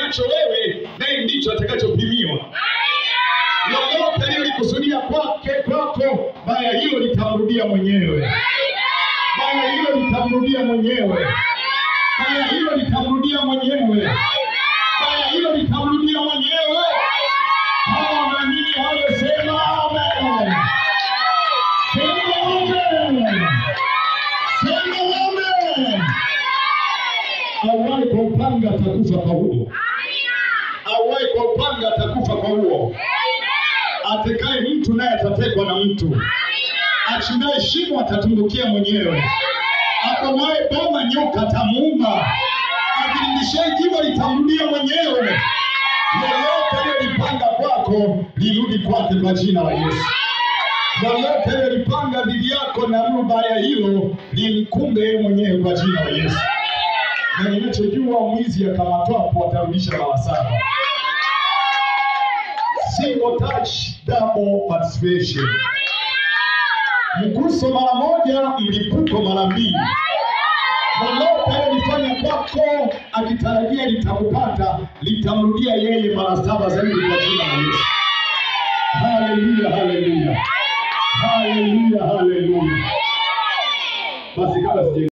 upimiacho wewe, naye ndicho atakachopimiwa. Lolote alilolikusudia kwako, baya hilo litamrudia mwenyewe. Baya hilo litamrudia mwenyewe. Baya hilo litamrudia mwenyewe. Baya hilo litamrudia mwenyewe. Kama unaamini hayo, sema amen. Sema amen. Sema amen. Awai kwa upanga atakufa kwa huo. Awai kwa upanga atakufa kwa huo. Atekaye mtu naye atatekwa na mtu. Achimbaye shimo atatumbukia mwenyewe. Akomaye boma nyoka atamuuma. Akilingishaye jiwe litamrudia mwenyewe. Lolote alilolipanga kwako lirudi kwake kwa jina la Yesu. Lolote alilolipanga dhidi yako na baya hilo limkumbe yeye mwenyewe kwa jina la Yesu. Na ninachojua mwizi akamatwapo atarudisha mara 7. Single touch, double participation. Mguso mara moja, mlipuko mara 2. Lolote alilofanya kwako akitarajia litakupata, litamrudia yeye mara 7 zaidi kwa jina la Yesu. Haleluya, haleluya. Haleluya.